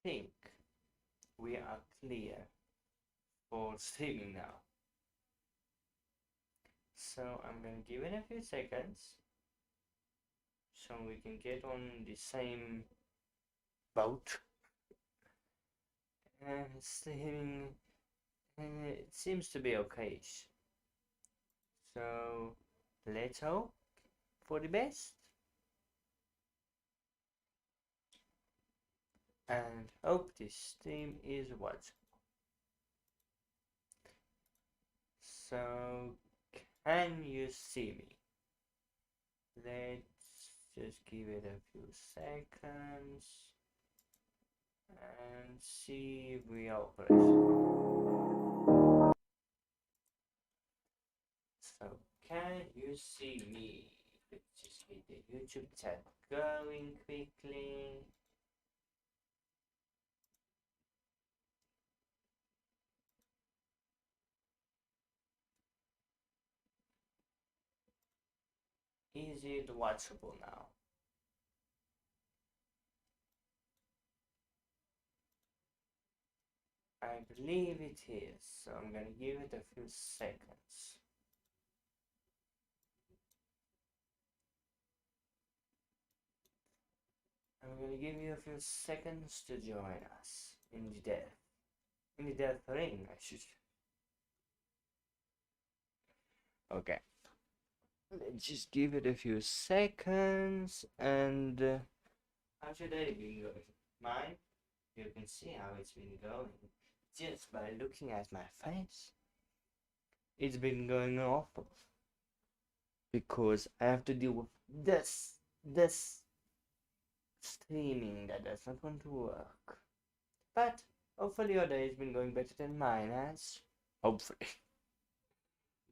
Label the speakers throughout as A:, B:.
A: think we are clear for streaming now. So I'm gonna give it a few seconds so we can get on the same boat. Streaming, it seems to be okay. So let's hope for the best and hope this stream is watchable. So can you see me? Let's just give it a few seconds and see if we are operational. So can you see me? Let's just get the YouTube chat going quickly. Is it watchable now? I believe it is, so I'm gonna give it a few seconds. I'm gonna give you a few seconds to join us in the death ring, I should. Okay. Let's just give it a few seconds and how's your day been going? Mine? You can see how it's been going just by looking at my face. It's been going awful because I have to deal with this streaming that does not want to work. But hopefully your day has been going better than mine has. Hopefully.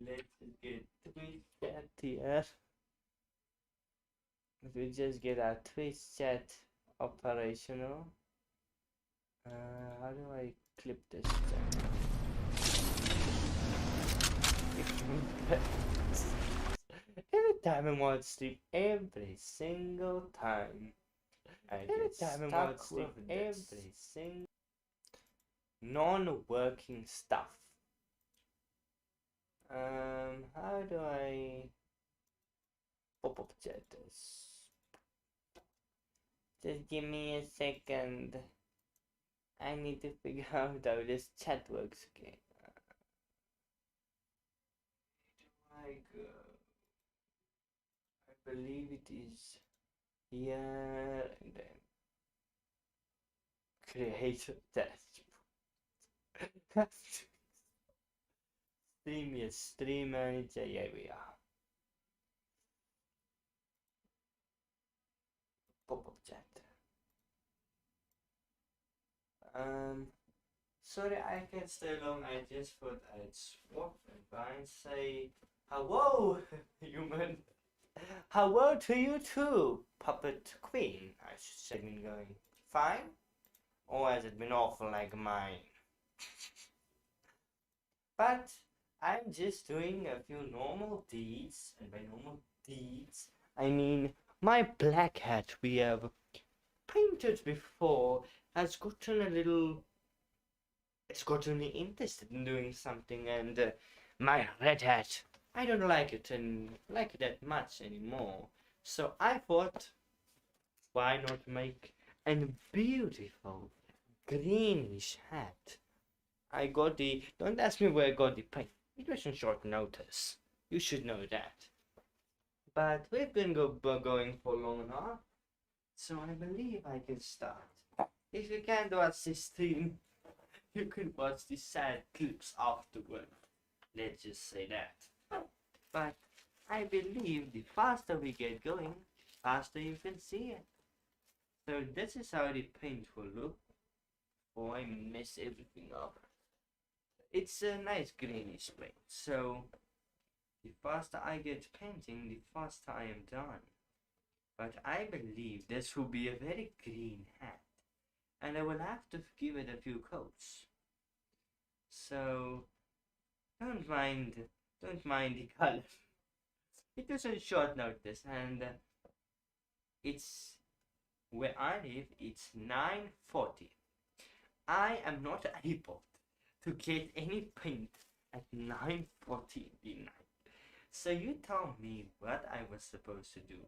A: Let's get Twitch chat here. If we just get our Twitch chat operational. How do I clip this thing? Every time I want to sleep, every single time. Every time I want to sleep, every single non-working stuff. How do I pop up chat this? Just give me a second. I need to figure out how this chat works again. I believe it is here and then create a dashboard. Stream, yes, stream manager, yeah we are. Pop-up chat. Sorry I can't stay long, I just thought I'd swap by and say hello, human. Hello to you too, puppet queen. I should say been going fine? Or has it been awful like mine? But I'm just doing a few normal deeds, and by normal deeds, I mean my black hat we have painted before has gotten a little. It's gotten me interested in doing something, and my red hat, I don't like it and like it that much anymore. So I thought, why not make a beautiful greenish hat? I got the. Don't ask me where I got the paint. It was on short notice. You should know that. But we've been going for long enough, so I believe I can start. If you can't watch this stream, you can watch the sad clips afterward. Let's just say that. But I believe the faster we get going, the faster you can see it. So this is how the paint will look. Before I mess everything up. It's a nice greenish paint, so the faster I get painting, the faster I am done. But I believe this will be a very green hat, and I will have to give it a few coats. So don't mind the color. It was on short notice, and it's where I live. It's 9:40. I am not able to get any paint at 9:40 in the night. So you tell me what I was supposed to do.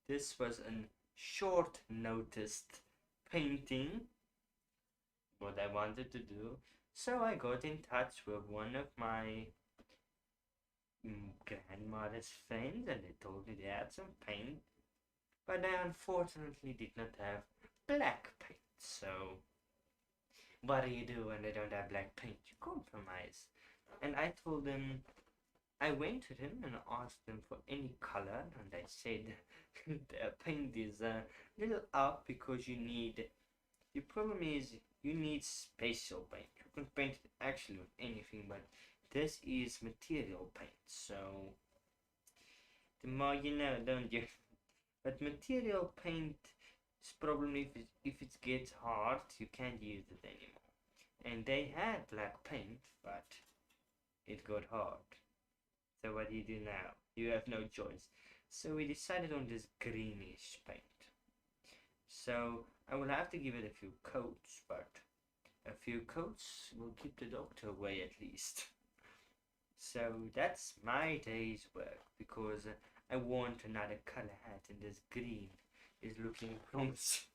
A: This was a short noticed painting, what I wanted to do. So I got in touch with one of my grandmother's friends and they told me they had some paint, but I unfortunately did not have black paint. So what do you do when they don't have black paint? You compromise. And I told them, I went to them and asked them for any color, and they said the paint is a little up because the problem is you need special paint. You can paint it actually with anything, but this is material paint, so the more you know, don't you? But material paint is problem if it gets hard, you can't use it anymore. And they had black paint, but it got hard. So what do you do now? You have no choice. So we decided on this greenish paint. So I will have to give it a few coats, but a few coats will keep the doctor away at least. So that's my day's work because I want another color hat and this green is looking promising.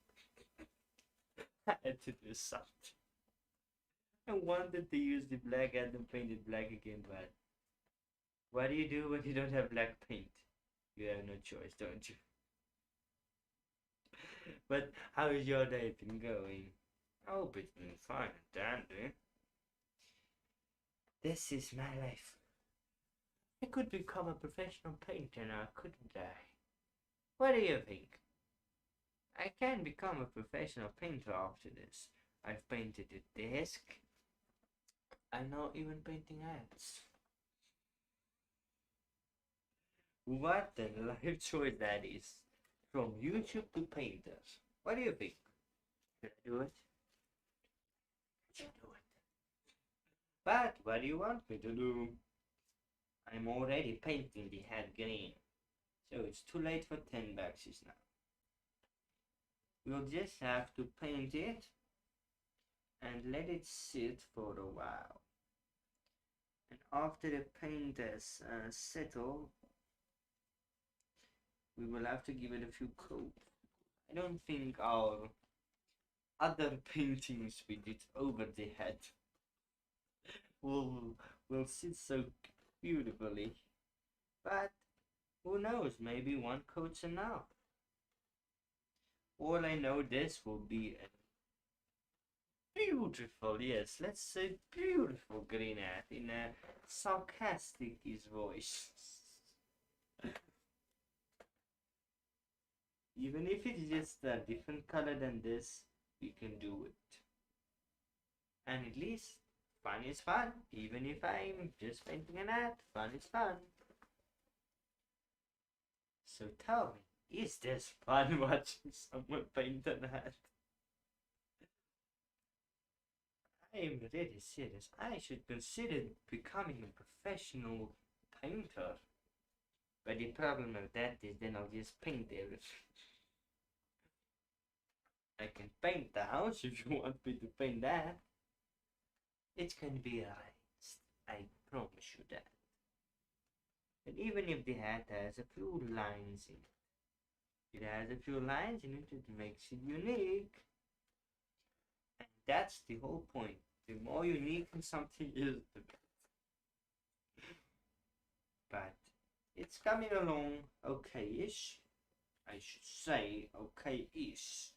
A: I had to do something. I wanted to use the black hat and paint it black again, but what do you do when you don't have black paint? You have no choice, don't you? But how has your day been going? I hope it's been fine and dandy. This is my life. I could become a professional painter now, couldn't I? What do you think? I can become a professional painter after this. I've painted a desk. I'm now even painting hats. What a life choice that is. From YouTube to painters. What do you think? Should I do it? Should do it. But what do you want me to do? I'm already painting the hat green. So it's too late for 10 baxes now. We'll just have to paint it and let it sit for a while. And after the paint has settled, we will have to give it a few coats. I don't think our other paintings we did over the head will sit so beautifully. But who knows, maybe one coat's enough. All I know, this will be a beautiful, yes, let's say beautiful green hat in a sarcastic voice. Even if it's just a different color than this, we can do it. And at least fun is fun. Even if I'm just painting an hat, fun is fun. So tell me, is this fun watching someone paint an hat? I am really serious. I should consider becoming a professional painter. But the problem with that is then I'll just paint everything. I can paint the house if you want me to paint that. It can be arranged. I promise you that. And even if the hat has a few lines in it, has a few lines in it, it makes it unique. And that's the whole point. The more unique something is, the better. But it's coming along okay-ish. I should say okay-ish,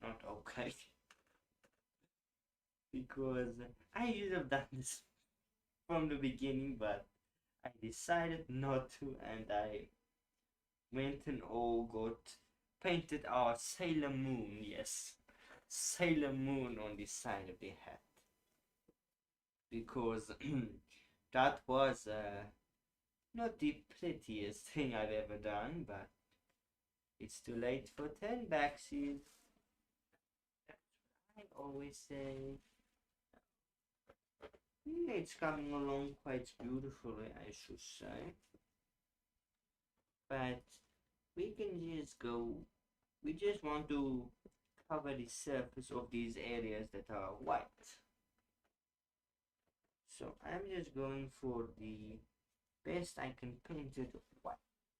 A: not okay. Because I should have done this from the beginning, but I decided not to, and I went and all got painted our Sailor Moon, yes, Sailor Moon on the side of the hat. Because that was not the prettiest thing I've ever done, but it's too late for 10 baxes. That's what I always say. It's coming along quite beautifully, I should say. But we can just go. We just want to cover the surface of these areas that are white. So I'm just going for the best I can paint it white,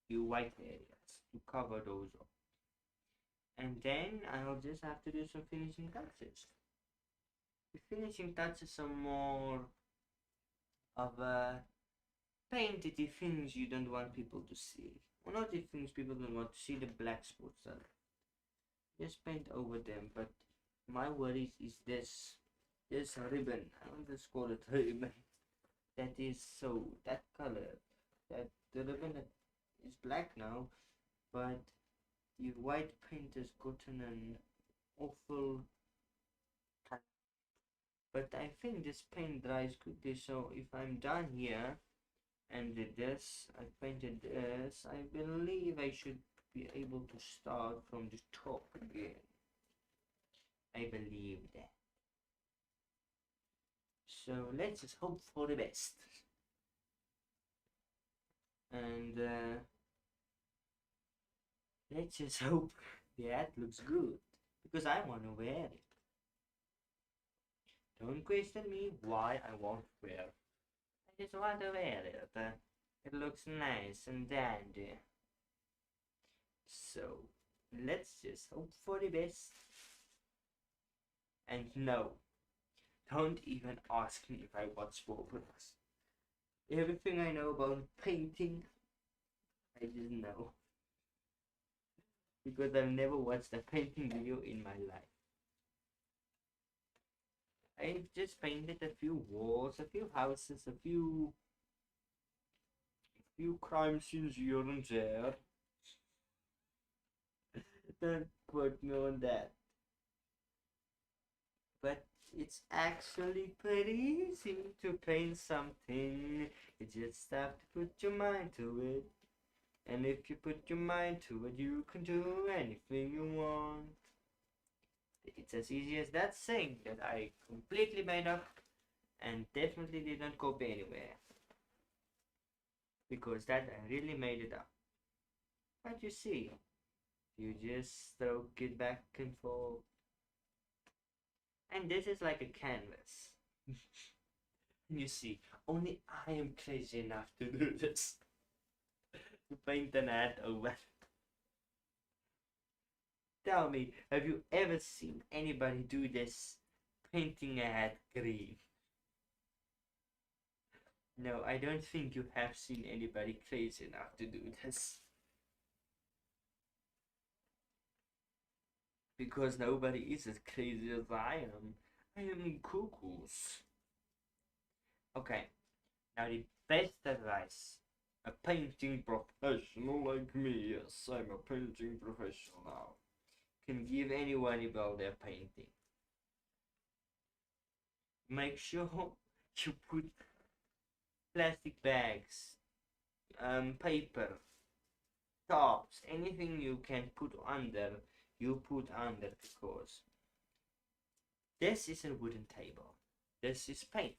A: the white areas to cover those up. And then I'll just have to do some finishing touches. The finishing touches are more of a painted the things you don't want people to see. Or not the things people don't want to see, the black spots are. Just paint over them, but my worry is this ribbon. I'll just call it ribbon. That is so, that color, that the ribbon that is black now, but the white paint has gotten an awful color. But I think this paint dries quickly, so if I'm done here and did this, I painted this, I believe I should be able to start from the top again. I believe that. So let's just hope for the best. And let's just hope that looks good, because I want to wear it. Don't question me why I won't wear it. I just want to wear it. It looks nice and dandy. So let's just hope for the best. And no, don't even ask me if I watch sports. Everything I know about painting, I just know. Because I've never watched a painting video in my life. I just painted a few walls, a few houses, a few crime scenes here and there. Don't quote me on that. But it's actually pretty easy to paint something. You just have to put your mind to it. And if you put your mind to it, you can do anything you want. It's as easy as that saying that I completely made up and definitely didn't copy anywhere. Because that I really made it up. But you see, you just stroke it back and forth. And this is like a canvas. You see, only I am crazy enough to do this. To paint an ad over. Tell me, have you ever seen anybody do this? Painting a hat green? No, I don't think you have seen anybody crazy enough to do this. Because nobody is as crazy as I am. I am cuckoos. Okay, now the best advice. A painting professional like me, yes, I'm a painting professional now, can give anyone about their painting. Make sure you put plastic bags, paper, tops, anything you can put under, you put under, because this is a wooden table. This is paint.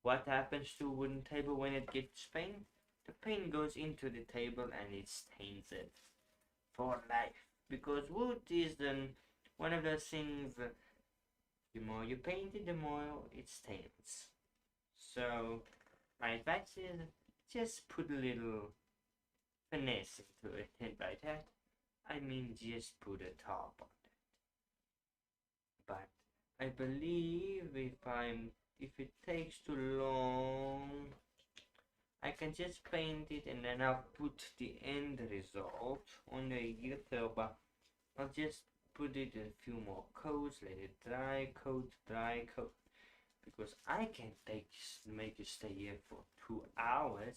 A: What happens to a wooden table when it gets paint? The paint goes into the table and it stains it for life. Because wood is then one of those things, the more you paint it, the more it stains. So my advice is just put a little finesse into it, and by that I mean just put a top on it. But I believe if it takes too long, I can just paint it and then I'll put the end result on the YouTube. I'll just put it a few more coats, let it dry coat, because I can't make you stay here for 2 hours.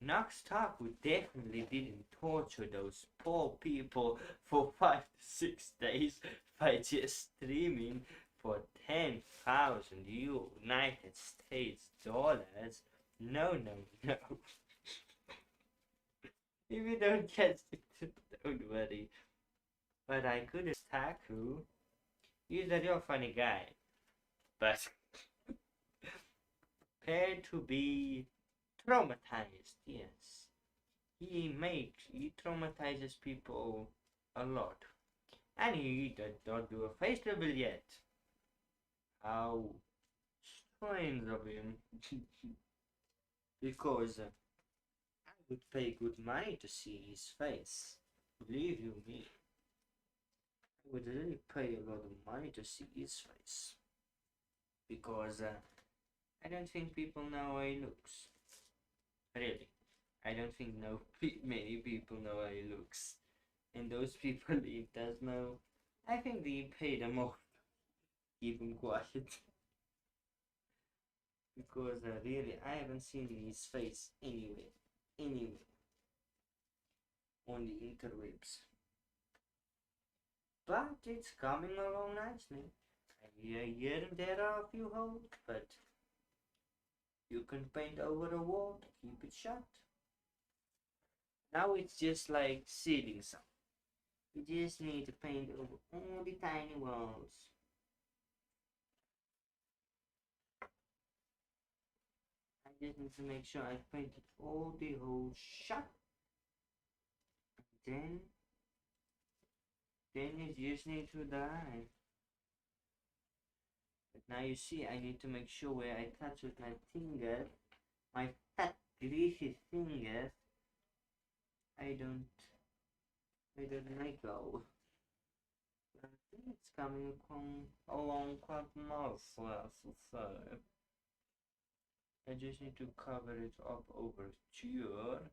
A: Nox Talk would definitely didn't torture those poor people for 5 to 6 days by just streaming for 10,000 United States dollars. No. If you don't catch it, don't worry. But I could Taku. He's a real funny guy. But prepared to be traumatized, yes. He traumatizes people a lot. And he did not do a face reveal yet. How strange of him. Because I would pay good money to see his face. Believe you me. I would really pay a lot of money to see his face. Because I don't think people know how he looks. Really. I don't think many people know how he looks. And those people he does know, I think they pay them off. Keep him quiet. Because really, I haven't seen his face anywhere on the interwebs. But it's coming along nicely. Here and there are a few holes, but you can paint over a wall to keep it shut. Now it's just like sealing some. You just need to paint over all the tiny walls. I just need to make sure I painted all the holes shut. And then you just need to dye. But now you see, I need to make sure where I touch with my finger, my fat greasy fingers, I don't let go. I think it's coming along quite nicely, so I just need to cover it up over here.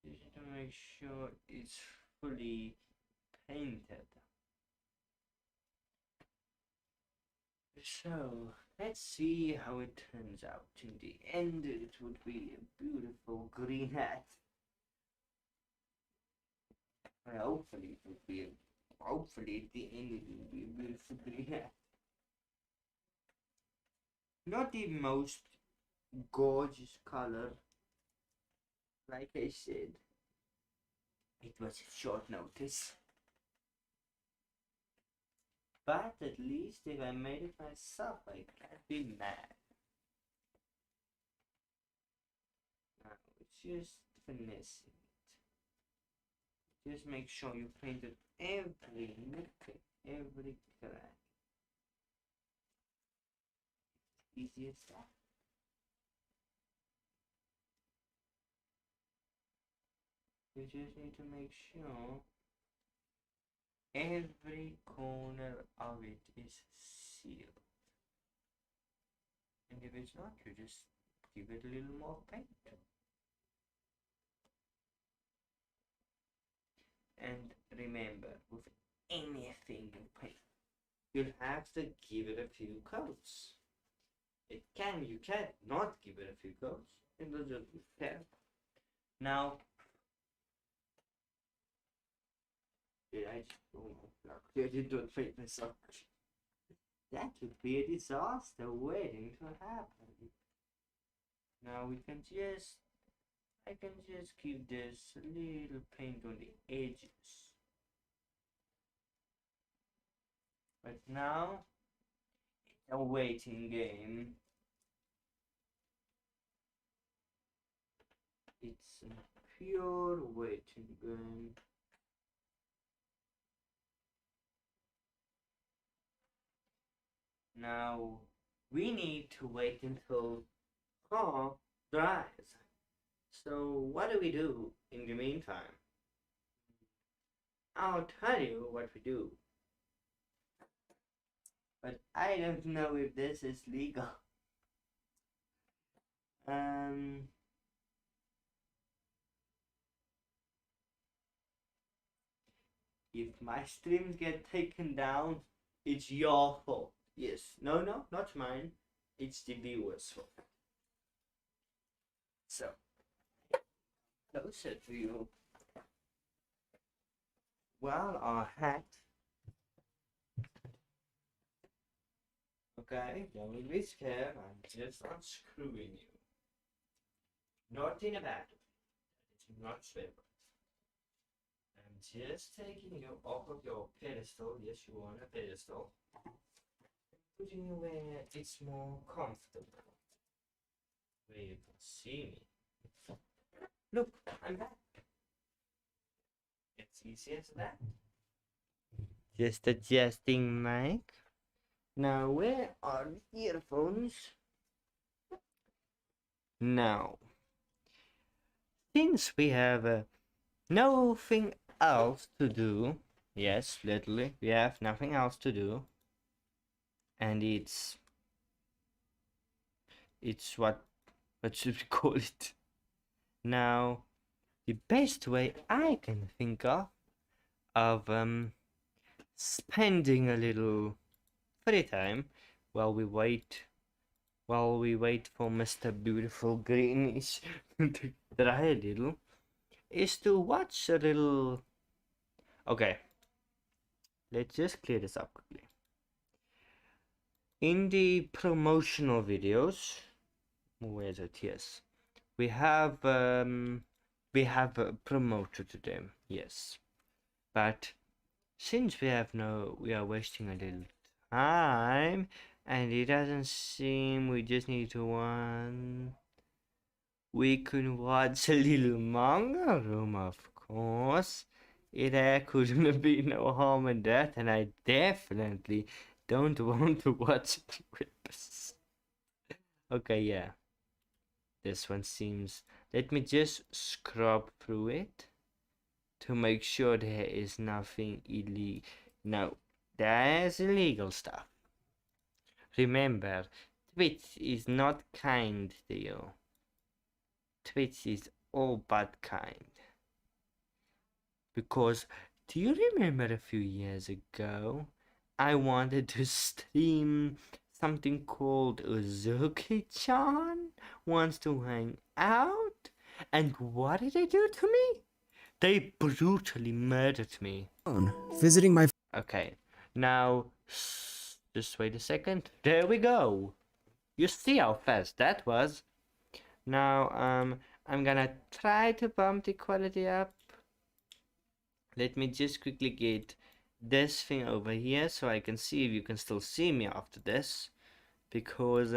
A: Just to make sure it's fully painted. So let's see how it turns out. In the end, it would be a beautiful green hat. Well, hopefully at the end it will be a beautiful green hat. Not the most gorgeous color, like I said. It was short notice. But at least if I made it myself, I can't be mad. Now it's just finessing it. Just make sure you painted every nook, every crack. Easy as that. You just need to make sure every corner of it is sealed. And if it's not, you just give it a little more paint. And remember, with anything you paint, you'll have to give it a few coats. You can't not give it a few coats. It will just be fair. Now, did I just, oh my god, I did not paint myself. That would be a disaster waiting to happen. Now I can just give this little paint on the edges. But now, it's a waiting game. It's a pure waiting game. Now, we need to wait until car dries. So what do we do in the meantime? I'll tell you what we do. But I don't know if this is legal. If my streams get taken down, it's your fault. Yes. No, not mine. It's the viewers' fault. So, closer to you. Well, our hat. Okay, don't be scared. I'm just unscrewing you. Not in a bad way. It's not favorite. I'm just taking you off of your pedestal. Yes, you are on a pedestal. Putting you where it's more comfortable. Where you can see me. Look, I'm back. And It's easy as that. Just adjusting mic. Now, where are the earphones? Now, since we have nothing else to do, yes, literally, we have nothing else to do, and it's what should we call it? Now, the best way I can think of spending a little free time while we wait for Mr. Beautiful Greenish to try a little, is to watch a little. Okay, let's just clear this up quickly. In the promotional videos, where is it? Yes, we have promoted them. Yes, but since we are wasting a little time, and it doesn't seem we just need to we can watch a little manga room, of course. There couldn't be no harm in that, and I definitely don't want to watch it with us. Okay, yeah. This one seems. Let me just scrub through it to make sure there is nothing illegal. No, there's illegal stuff. Remember, Twitch is not kind to you. Twitch is all but kind. Because, do you remember a few years ago, I wanted to stream something called Uzuki-chan wants to hang out? And what did they do to me? They brutally murdered me.
B: Visiting my...
A: Okay, now, just wait a second. There we go. You see how fast that was. Now, I'm gonna try to bump the quality up. Let me just quickly get this thing over here so I can see if you can still see me after this. Because,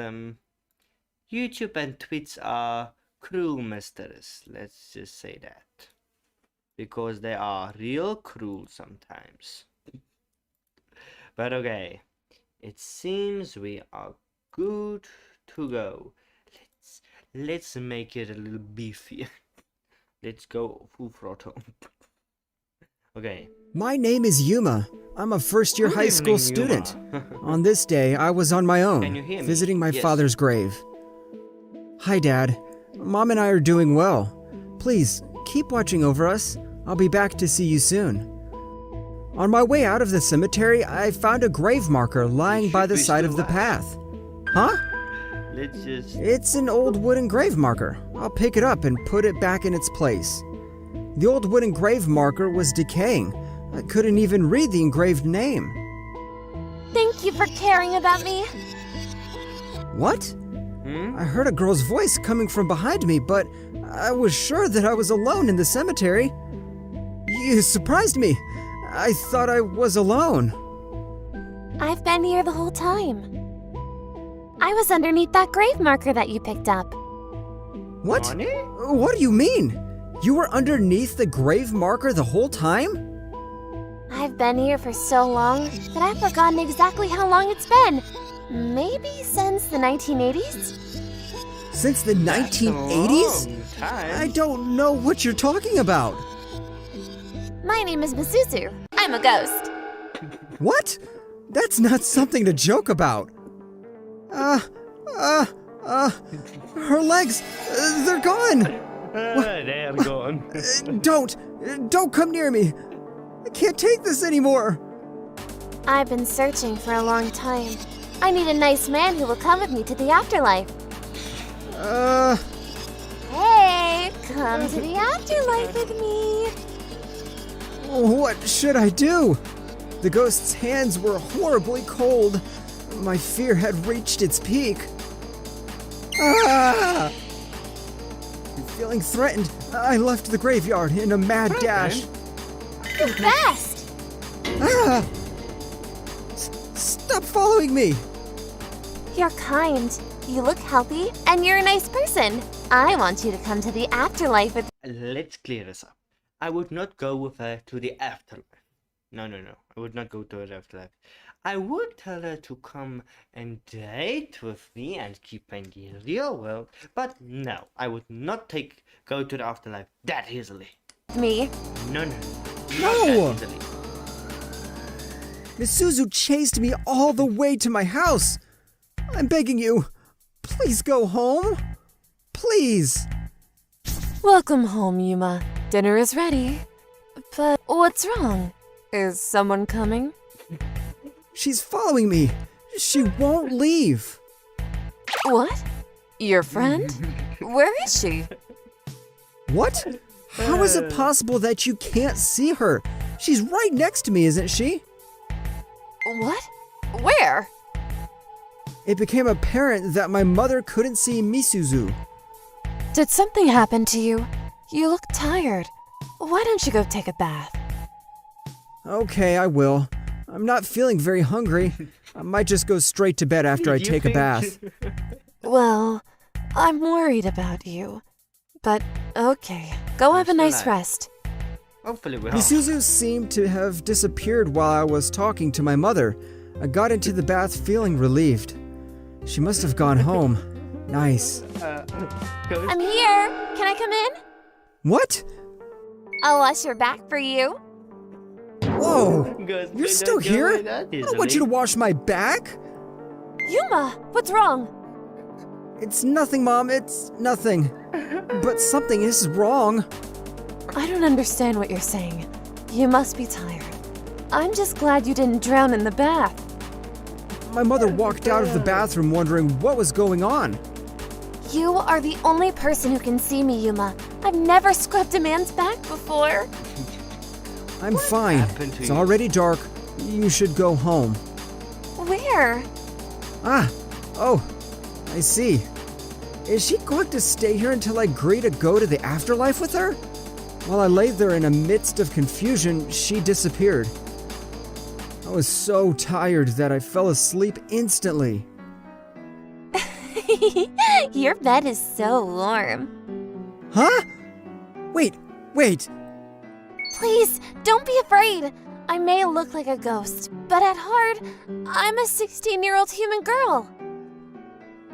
A: YouTube and Twitch are cruel masters. Let's just say that. Because they are real cruel sometimes. But okay. It seems we are good to go. Let's make it a little beefier. Let's go full throttle. Okay.
B: My name is Yuma. I'm a first-year high school student. On this day, I was on my own, visiting my father's grave. Hi, Dad. Mom and I are doing well. Please, keep watching over us. I'll be back to see you soon. On my way out of the cemetery, I found a grave marker lying by the side of the path. Huh? It's an old wooden grave marker. I'll pick it up and put it back in its place. The old wooden grave marker was decaying. I couldn't even read the engraved name.
C: Thank you for caring about me.
B: What? I heard a girl's voice coming from behind me, but I was sure that I was alone in the cemetery. You surprised me. I thought I was alone.
C: I've been here the whole time. I was underneath that grave marker that you picked up.
B: What? What do you mean? You were underneath the grave marker the whole time?
C: I've been here for so long that I've forgotten exactly how long it's been. Maybe since the 1980s?
B: Since the 1980s? I don't know what you're talking about.
C: My name is Masuzu. I'm a ghost.
B: What? That's not something to joke about. Her legs, they're gone.
A: They're gone.
B: Don't come near me. I can't take this anymore.
C: I've been searching for a long time. I need a nice man who will come with me to the afterlife. Hey, come to the afterlife with me.
B: What should I do? The ghost's hands were horribly cold. My fear had reached its peak. Feeling threatened, I left the graveyard in a mad dash.
C: Too fast!
B: Stop following me!
C: You're kind, you look healthy, and you're a nice person. I want you to come to the afterlife with...
A: Let's clear this up. I would not go with her to the afterlife. No. I would not go to the afterlife. I would tell her to come and date with me and keep in the real world, but no, I would not go to the afterlife that easily.
C: Me?
A: No. Not
B: No!
A: that easily.
B: Misuzu chased me all the way to my house. I'm begging you, please go home. Please.
C: Welcome home, Yuma. Dinner is ready. But what's wrong? Is someone coming?
B: She's following me. She won't leave.
C: What? Your friend? Where is she?
B: What? How is it possible that you can't see her? She's right next to me, isn't she?
C: What? Where?
B: It became apparent that my mother couldn't see Misuzu.
C: Did something happen to you? You look tired. Why don't you go take a bath?
B: Okay, I will. I'm not feeling very hungry. I might just go straight to bed after I take a bath.
C: Well, I'm worried about you. But okay, go have a nice rest.
A: Hopefully we are.
B: Misuzu seemed to have disappeared while I was talking to my mother. I got into the bath feeling relieved. She must have gone home. Nice.
C: I'm here. Can I come in?
B: What?
C: I'll wash your back for you.
B: Whoa!
A: Girls,
B: You're
A: we
B: still
A: don't go
B: here?
A: like that
B: I don't want you to
A: easily.
B: wash my back.
C: Yuma, what's wrong?
B: It's nothing, Mom. It's nothing. But something is wrong.
C: I don't understand what you're saying. You must be tired. I'm just glad you didn't drown in the bath.
B: My mother walked out of the bathroom wondering what was going on.
C: You are the only person who can see me, Yuma. I've never scrubbed a man's back before.
B: I'm fine.
A: happened to
B: It's
A: you?
B: already dark. You should go home.
C: Where?
B: Oh, I see. Is she going to stay here until I agree to go to the afterlife with her? While I lay there in a midst of confusion, she disappeared. I was so tired that I fell asleep instantly.
C: Your bed is so warm.
B: Huh? Wait.
C: Please, don't be afraid. I may look like a ghost, but at heart, I'm a 16-year-old human girl.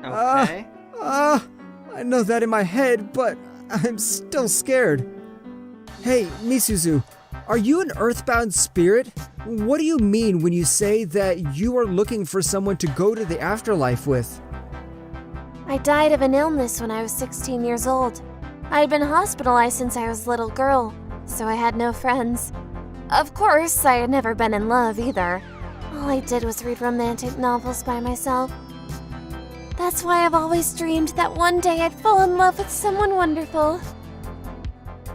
A: Okay.
B: I know that in my head, but I'm still scared. Hey, Misuzu, are you an earthbound spirit? What do you mean when you say that you are looking for someone to go to the afterlife with?
C: I died of an illness when I was 16 years old. I had been hospitalized since I was a little girl, so I had no friends. Of course, I had never been in love either. All I did was read romantic novels by myself. That's why I've always dreamed that one day I'd fall in love with someone wonderful.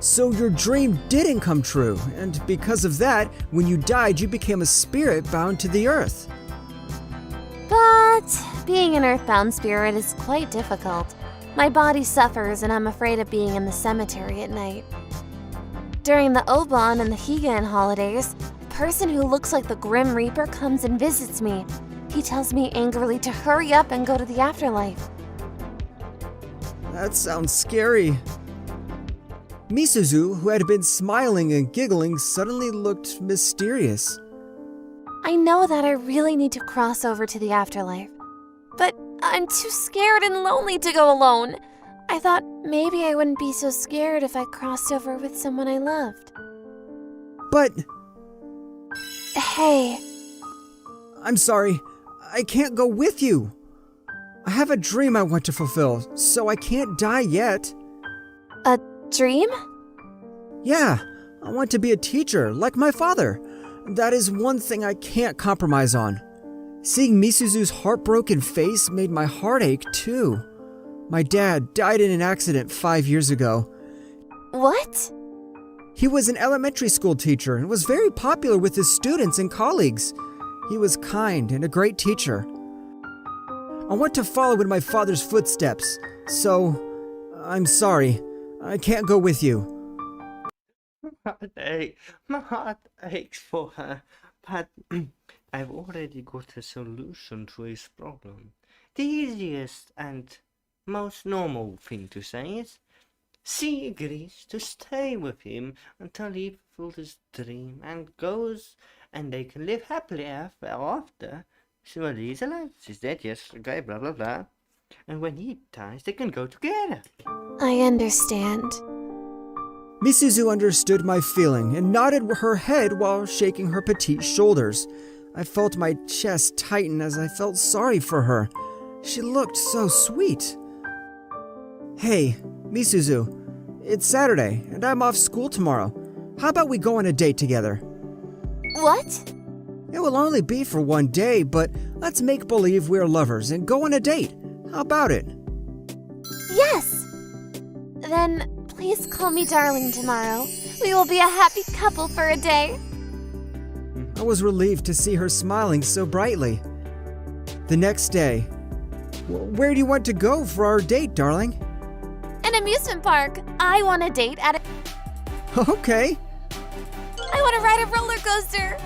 B: So your dream didn't come true, and because of that, when you died, you became a spirit bound to the earth.
C: But being an earthbound spirit is quite difficult. My body suffers and I'm afraid of being in the cemetery at night. During the Obon and the Higan holidays, a person who looks like the Grim Reaper comes and visits me. He tells me angrily to hurry up and go to the afterlife.
B: That sounds scary. Misuzu, who had been smiling and giggling, suddenly looked mysterious.
C: I know that I really need to cross over to the afterlife, but I'm too scared and lonely to go alone. I thought maybe I wouldn't be so scared if I crossed over with someone I loved.
B: But
C: Hey,
B: I'm sorry, I can't go with you. I have a dream I want to fulfill, so I can't die yet.
C: a dream?
B: Yeah, I want to be a teacher, like my father. That is one thing I can't compromise on. Seeing Misuzu's heartbroken face made my heart ache too. My dad died in an accident 5 years ago.
C: What?
B: He was an elementary school teacher and was very popular with his students and colleagues. He was kind and a great teacher. I want to follow in my father's footsteps, so I'm sorry. I can't go with you.
A: My heart aches for her, but I've already got a solution to his problem. The easiest and most normal thing to say is, she agrees to stay with him until he fulfills his dream and goes, and they can live happily ever after. So he's alive, she's dead, yes, okay, blah blah blah. And when he dies, they can go together.
C: I understand.
B: Misuzu understood my feeling and nodded her head while shaking her petite shoulders. I felt my chest tighten as I felt sorry for her. She looked so sweet. Hey, Misuzu, it's Saturday and I'm off school tomorrow. How about we go on a date together?
C: What?
B: It will only be for one day, but let's make believe we're lovers and go on a date. How about it?
C: Yes! Then please call me darling tomorrow. We will be a happy couple for a day.
B: I was relieved to see her smiling so brightly. The next day, where do you want to go for our date, darling?
C: An amusement park. I want a date at a...
B: Okay.
C: I want to ride a roller coaster.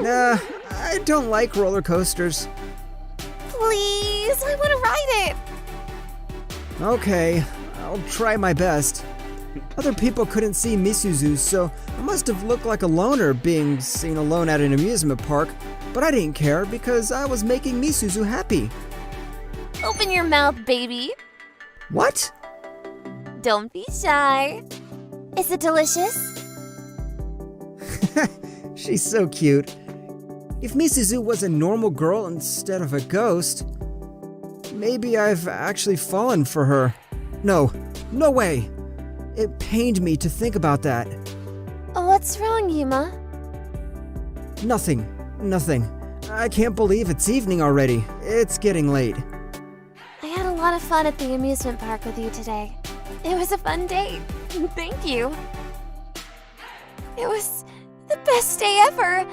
B: Nah, I don't like roller coasters.
C: Please, I want to ride it.
B: Okay, I'll try my best. Other people couldn't see Misuzu, so I must have looked like a loner being seen alone at an amusement park, but I didn't care because I was making Misuzu happy.
C: Open your mouth, baby.
B: What?
C: Don't be shy. Is it delicious?
B: She's so cute. If Misuzu was a normal girl instead of a ghost, maybe I've actually fallen for her. No way. It pained me to think about that.
C: What's wrong, Yuma?
B: Nothing. I can't believe it's evening already. It's getting late.
C: I had a lot of fun at the amusement park with you today. It was a fun date. Thank you. It was the best day ever.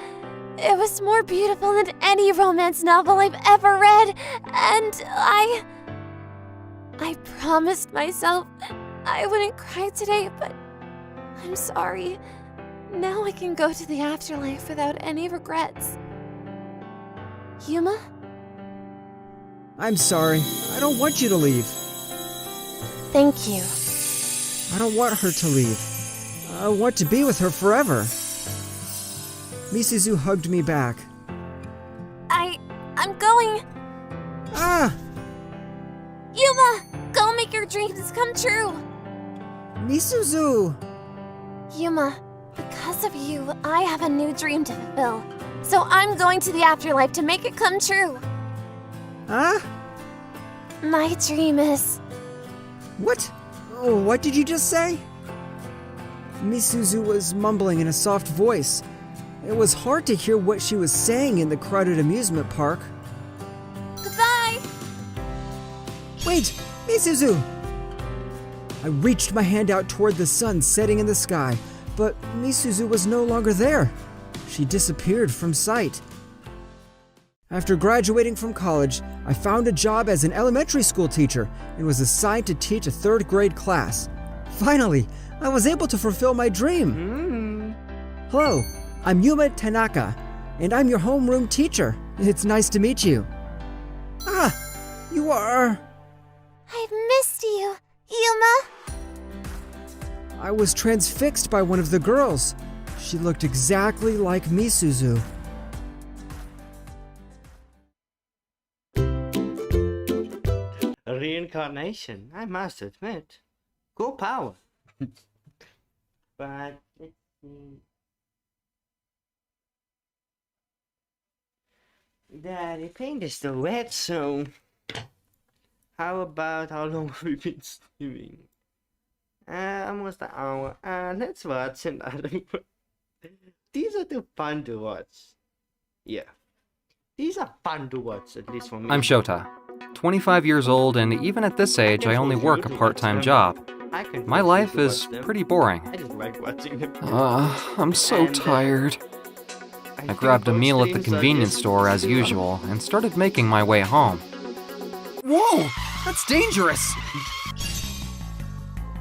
C: It was more beautiful than any romance novel I've ever read, and I promised myself I wouldn't cry today, but I'm sorry. Now I can go to the afterlife without any regrets. Yuma?
B: I'm sorry. I don't want you to leave.
C: Thank you.
B: I don't want her to leave. I want to be with her forever. Misuzu hugged me back.
C: I'm going.
B: Ah!
C: Yuma, go make your dreams come true.
B: Misuzu!
C: Yuma, because of you, I have a new dream to fulfill. So I'm going to the afterlife to make it come true.
B: Huh?
C: My dream is...
B: What? Oh, what did you just say? Misuzu was mumbling in a soft voice. It was hard to hear what she was saying in the crowded amusement park.
C: Goodbye!
B: Wait, Misuzu! I reached my hand out toward the sun setting in the sky, but Misuzu was no longer there. She disappeared from sight. After graduating from college, I found a job as an elementary school teacher and was assigned to teach a third grade class. Finally, I was able to fulfill my dream. Hello, I'm Yuma Tanaka, and I'm your homeroom teacher. It's nice to meet you. Ah, you are...
C: I've missed you, Yuma.
B: I was transfixed by one of the girls. She looked exactly like Misuzu.
A: Reincarnation, I must admit. Cool power. But let's see. Daddy, paint is still wet, so how about how long have we been streaming? Almost an hour. Let's watch another one. These are too fun to watch. Yeah. These are fun to watch, at least for me.
D: I'm Shota, 25 years old, and even at this age, I only work a part-time job. My life is pretty boring.
A: I just like watching them.
D: I'm so tired. I grabbed a meal at the convenience store as usual and started making my way home.
E: Whoa! That's dangerous!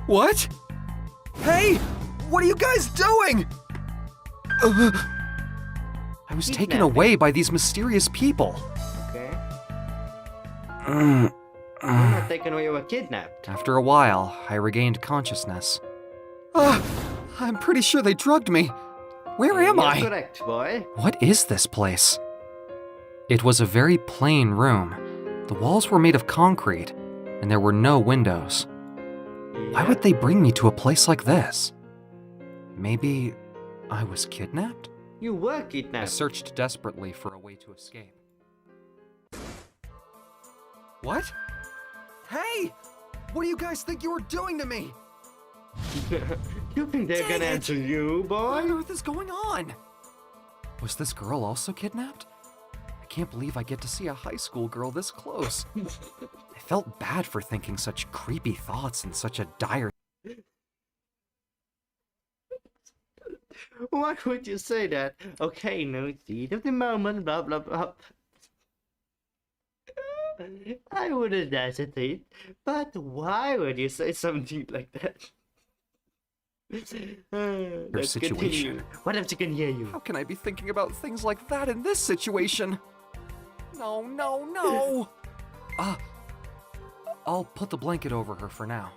E: What? Hey! What are you guys doing?
D: I was taken away by these mysterious people.
A: Okay. You're not thinking you were kidnapped.
D: After a while, I regained consciousness. I'm pretty sure they drugged me. Where am I?
A: You're correct, boy.
D: What is this place? It was a very plain room. The walls were made of concrete, and there were no windows. Why would they bring me to a place like this? Maybe I was kidnapped?
A: You were
D: I
A: kidnapped.
D: searched desperately for a way to escape. What?
E: Hey! What do you guys think you were doing to me?
A: You think they're
E: Dang
A: gonna
E: it.
A: answer you,
D: What
A: boy?
D: on earth is going on? Was this girl also kidnapped? I can't believe I get to see a high school girl this close. I felt bad for thinking such creepy thoughts in such a dire.
A: Why would you say that? Okay, no heat of the moment, blah blah blah. I wouldn't hesitate, but why would you say something like that? Let's
D: situation.
A: continue. What if she can hear you?
D: How can I be thinking about things like that in this situation? No, no, no! I'll put the blanket over her for now.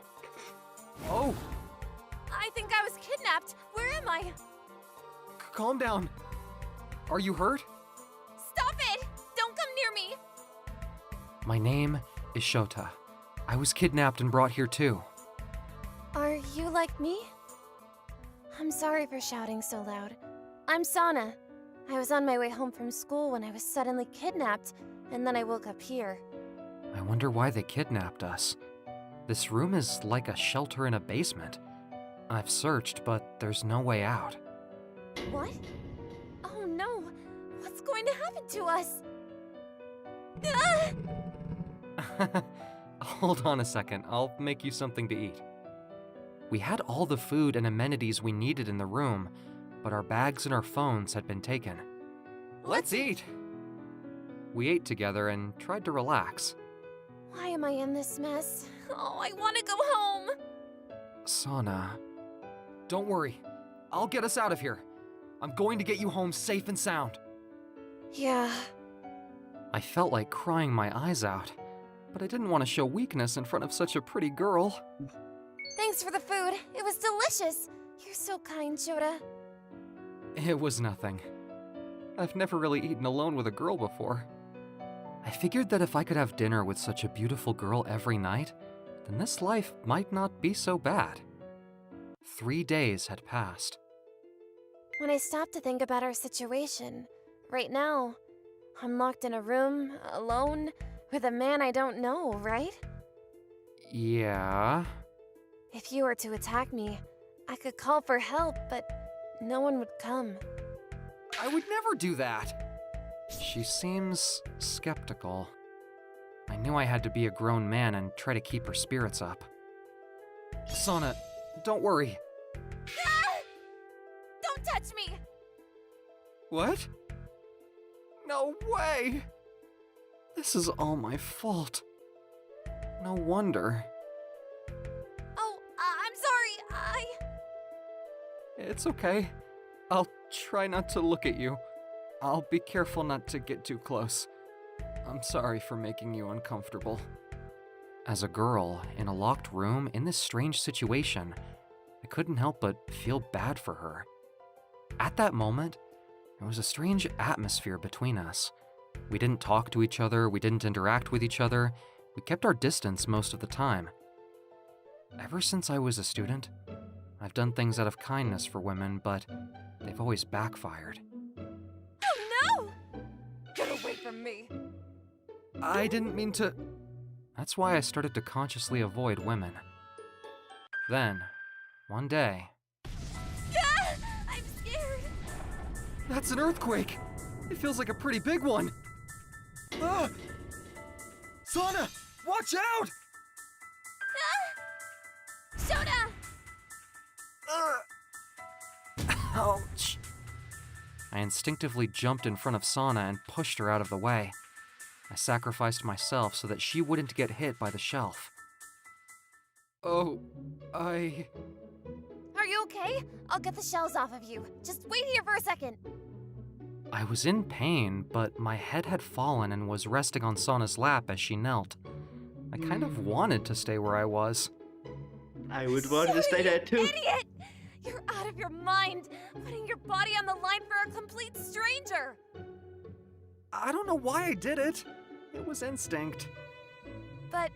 D: Oh,
C: I think I was kidnapped. Where am I?
D: calm down. Are you hurt?
C: Stop it! Don't come near me!
D: My name is Shota. I was kidnapped and brought here too.
C: Are you like me? I'm sorry for shouting so loud. I'm Sana. I was on my way home from school when I was suddenly kidnapped, and then I woke up here.
D: I wonder why they kidnapped us. This room is like a shelter in a basement. I've searched, but there's no way out.
C: What? Oh no! What's going to happen to us? Ah!
D: Hold on a second, I'll make you something to eat. We had all the food and amenities we needed in the room, but our bags and our phones had been taken. Let's eat! We ate together and tried to relax.
C: Why am I in this mess? Oh, I want to go home!
D: Sana, don't worry. I'll get us out of here. I'm going to get you home safe and sound.
C: Yeah.
D: I felt like crying my eyes out, but I didn't want to show weakness in front of such a pretty girl.
C: Thanks for the food. It was delicious. You're so kind, Shota.
D: It was nothing. I've never really eaten alone with a girl before. I figured that if I could have dinner with such a beautiful girl every night, then this life might not be so bad. 3 days had passed.
C: When I stopped to think about our situation, right now, I'm locked in a room, alone, with a man I don't know, right?
D: Yeah.
C: If you were to attack me, I could call for help, but no one would come.
D: I would never do that. She seems skeptical. I knew I had to be a grown man and try to keep her spirits up. Sana, don't worry.
C: Ah! Don't touch me!
D: What? No way! This is all my fault. No wonder.
C: Oh, I'm sorry,
D: It's okay. I'll try not to look at you. I'll be careful not to get too close. I'm sorry for making you uncomfortable. As a girl, in a locked room, in this strange situation, I couldn't help but feel bad for her. At that moment, there was a strange atmosphere between us. We didn't talk to each other, we didn't interact with each other, we kept our distance most of the time. Ever since I was a student, I've done things out of kindness for women, but they've always backfired.
C: Oh no! Get away from me!
D: I didn't mean to... That's why I started to consciously avoid women. Then, one day...
C: Ah! I'm scared!
D: That's an earthquake! It feels like a pretty big one!
E: Ah! Sana, watch out!
C: Shota!
D: Ouch! I instinctively jumped in front of Sana and pushed her out of the way. I sacrificed myself so that she wouldn't get hit by the shelf. Oh,
C: Are you okay? I'll get the shells off of you. Just wait here for a second.
D: I was in pain, but my head had fallen and was resting on Sana's lap as she knelt. I kind of wanted to stay where I was.
A: I would want to stay there too.
C: Idiot! You're out of your mind, putting your body on the line for a complete stranger.
D: I don't know why I did it. It was instinct.
C: But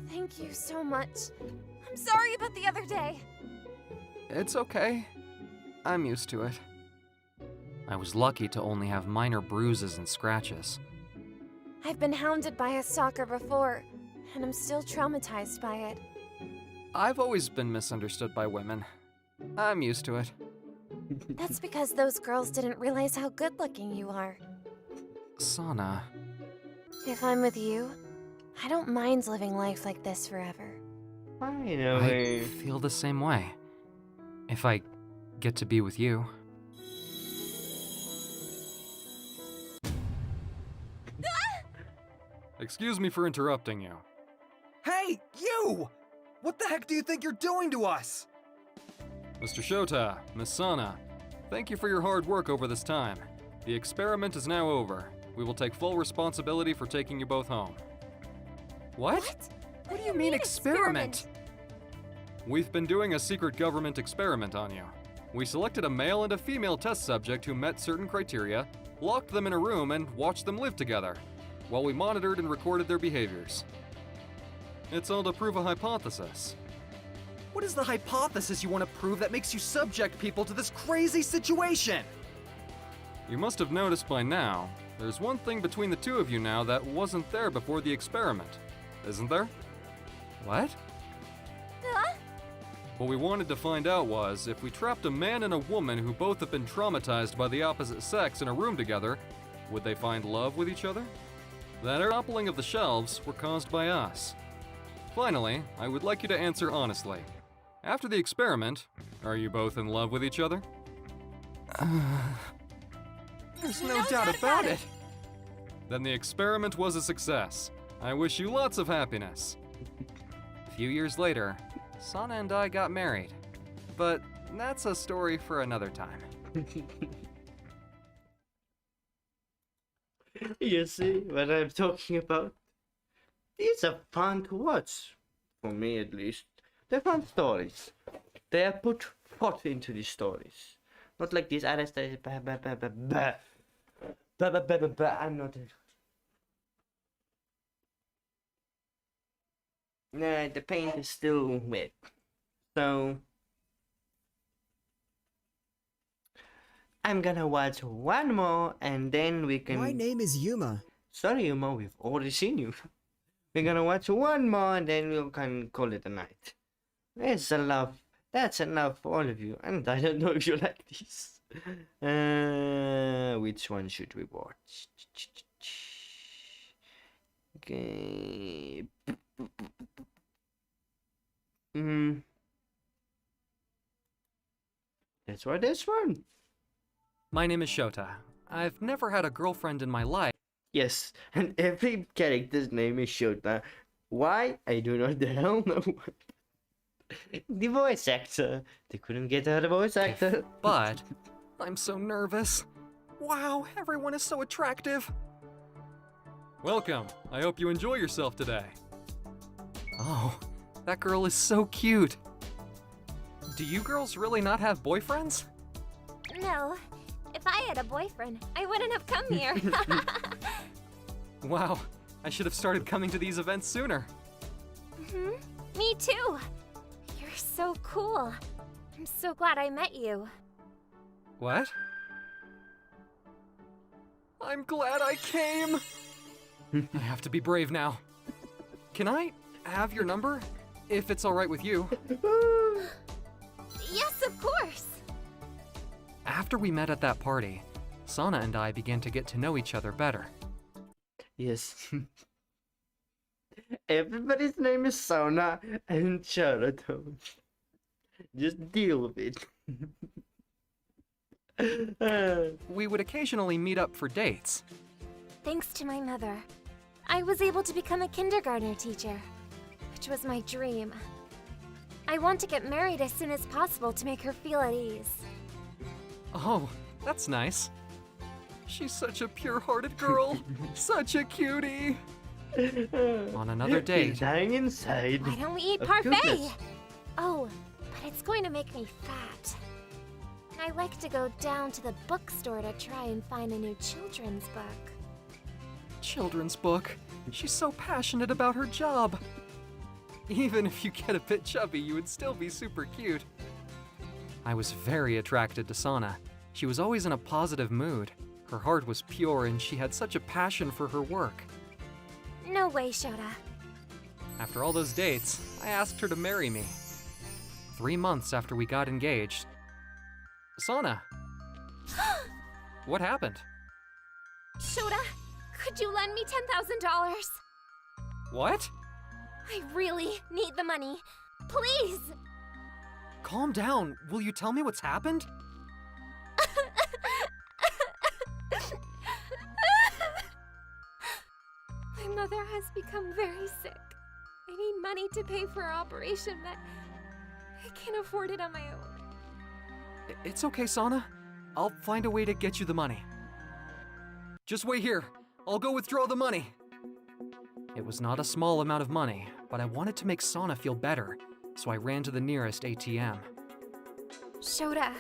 C: thank you so much. I'm sorry about the other day.
D: It's okay. I'm used to it. I was lucky to only have minor bruises and scratches.
C: I've been hounded by a stalker before, and I'm still traumatized by it.
D: I've always been misunderstood by women. I'm used to it.
C: That's because those girls didn't realize how good-looking you are.
D: Sana.
C: If I'm with you, I don't mind living life like this forever.
D: I feel the same way. If I get to be with you. Excuse me for interrupting you.
E: Hey, you! What the heck do you think you're doing to us?
D: Mr. Shota, Miss Sana, thank you for your hard work over this time. The experiment is now over. We will take full responsibility for taking you both home. What?
C: What do you mean experiment?
D: We've been doing a secret government experiment on you. We selected a male and a female test subject who met certain criteria, locked them in a room, and watched them live together, while we monitored and recorded their behaviors. It's all to prove a hypothesis.
E: What is the hypothesis you want to prove that makes you subject people to this crazy situation?
D: You must have noticed by now, there's one thing between the two of you now that wasn't there before the experiment, isn't there? What?
C: Huh?
D: What we wanted to find out was, if we trapped a man and a woman who both have been traumatized by the opposite sex in a room together, would they find love with each other? That toppling of the shelves were caused by us. Finally, I would like you to answer honestly. After the experiment, are you both in love with each other?
E: There's no doubt about it.
D: Then the experiment was a success. I wish you lots of happiness. A few years later, Sana and I got married. But that's a story for another time.
A: You see what I'm talking about? These are fun to watch. For me, at least. They're fun stories. They are put thought into these stories. Not like these other stories. I'm not. Nah, the paint is still wet. So I'm gonna watch one more and then we can.
B: My name is Yuma.
A: Sorry, Yuma, we've already seen you. We're gonna watch one more and then we can call it a night. That's enough. That's enough for all of you. And I don't know if you like this. Which one should we watch? Okay. Let's watch this one.
D: My name is Shota. I've never had a girlfriend in my life.
A: Yes, and every character's name is Shota. Why? I do not the hell know. The voice actor. They couldn't get out a voice actor.
D: But I'm so nervous. Wow, everyone is so attractive. Welcome. I hope you enjoy yourself today. Oh, that girl is so cute. Do you girls really not have boyfriends?
C: No. If I had a boyfriend, I wouldn't have come here.
D: Wow, I should have started coming to these events sooner.
C: Me too. You're so cool. I'm so glad I met you.
D: What? I'm glad I came! I have to be brave now. Can I have your number? If it's alright with you.
C: Yes, of course.
D: After we met at that party, Sana and I began to get to know each other better.
A: Yes. Everybody's name is Sana and zerotwo. Just deal with it.
D: We would occasionally meet up for dates.
C: Thanks to my mother, I was able to become a kindergartner teacher, which was my dream. I want to get married as soon as possible to make her feel at ease.
D: Oh, that's nice. She's such a pure-hearted girl. Such a cutie. On another date.
A: He's dying inside.
C: Why don't we eat
A: of
C: parfait?
A: goodness.
C: Oh, but it's going to make me fat. I like to go down to the bookstore to try and find a new children's book.
D: Children's book. She's so passionate about her job. Even if you get a bit chubby, you would still be super cute. I was very attracted to Sana. She was always in a positive mood. Her heart was pure and she had such a passion for her work.
C: No way, Shota.
D: After all those dates, I asked her to marry me. 3 months after we got engaged. Sana! What happened?
C: Shota, could you lend me $10,000?
D: What?
C: I really need the money. Please!
D: Calm down. Will you tell me what's happened?
C: My mother has become very sick. I need money to pay for her operation, but I can't afford it on my own.
D: It's okay, Sana. I'll find a way to get you the money. Just wait here. I'll go withdraw the money. It was not a small amount of money, but I wanted to make Sana feel better, so I ran to the nearest ATM.
C: Shota,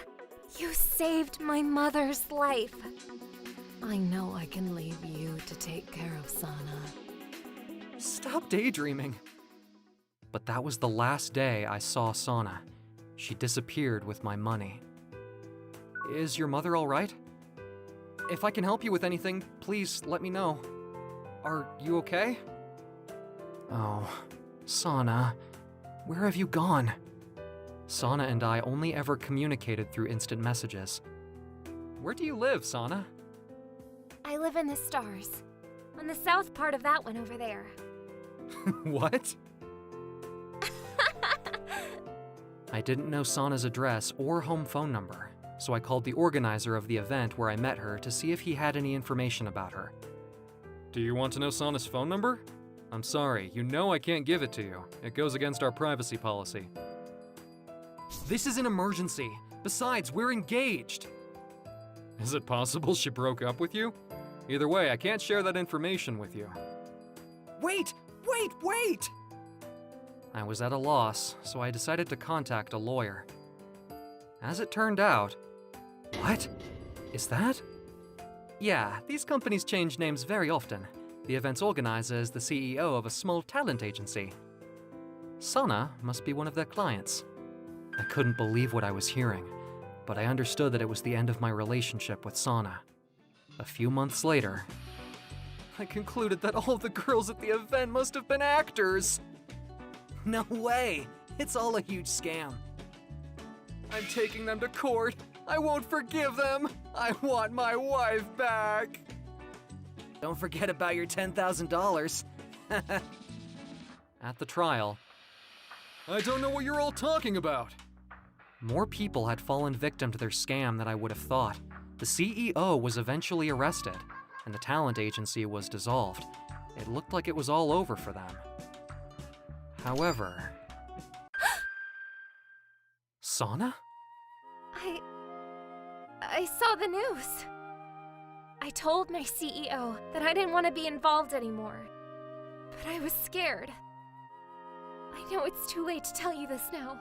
C: you saved my mother's life.
F: I know I can leave you to take care of Sana.
D: Stop daydreaming. But that was the last day I saw Sana. She disappeared with my money. Is your mother all right? If I can help you with anything, please let me know. Are you okay? Oh, Sana, where have you gone? Sana and I only ever communicated through instant messages. Where do you live, Sana?
C: I live in the stars. On the south part of that one over there.
D: What? I didn't know Sana's address or home phone number, so I called the organizer of the event where I met her to see if he had any information about her. Do you want to know Sana's phone number? I'm sorry, you know I can't give it to you. It goes against our privacy policy. This is an emergency. Besides, we're engaged. Is it possible she broke up with you? Either way, I can't share that information with you. Wait! Wait! I was at a loss, so I decided to contact a lawyer. As it turned out... What? Is that? Yeah, these companies change names very often. The event's organizer is the CEO of a small talent agency. Sana must be one of their clients. I couldn't believe what I was hearing, but I understood that it was the end of my relationship with Sana. A few months later, I concluded that all the girls at the event must have been actors. No way! It's all a huge scam. I'm taking them to court. I won't forgive them. I want my wife back. Don't forget about your $10,000. At the trial, I don't know what you're all talking about. More people had fallen victim to their scam than I would have thought. The CEO was eventually arrested, and the talent agency was dissolved. It looked like it was all over for them. However... Sana?
C: I saw the news. I told my CEO that I didn't want to be involved anymore. But I was scared. I know it's too late to tell you this now.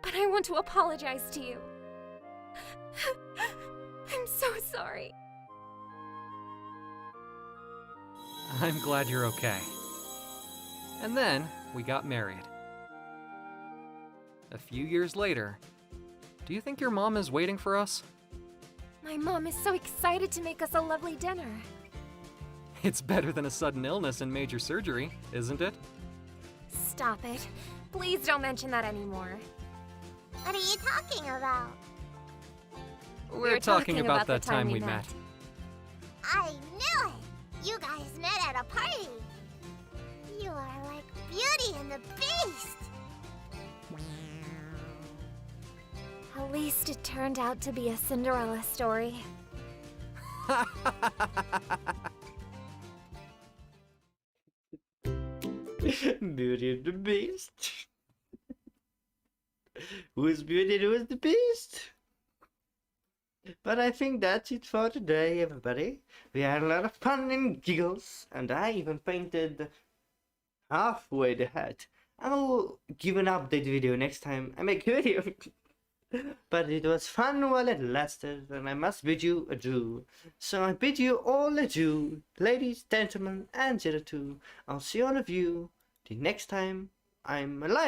C: But I want to apologize to you. I'm so sorry.
D: I'm glad you're okay. And then we got married. A few years later, do you think your mom is waiting for us?
C: My mom is so excited to make us a lovely dinner.
D: It's better than a sudden illness and major surgery, isn't it?
C: Stop it. Please don't mention that anymore.
G: What are you talking about?
D: We're talking about that time we met.
G: I knew it! You guys met at a party. You are like Beauty and the Beast.
C: At least it turned out to be a Cinderella story.
A: Beauty and the Beast. Who's Beauty and who's the Beast? But I think that's it for today, everybody. We had a lot of fun and giggles, and I even painted halfway the hat. I'll give an update video next time I make a video. But it was fun while it lasted, and I must bid you adieu. So I bid you all adieu, ladies, gentlemen, and zerotwo. I'll see all of you the next time I'm alive.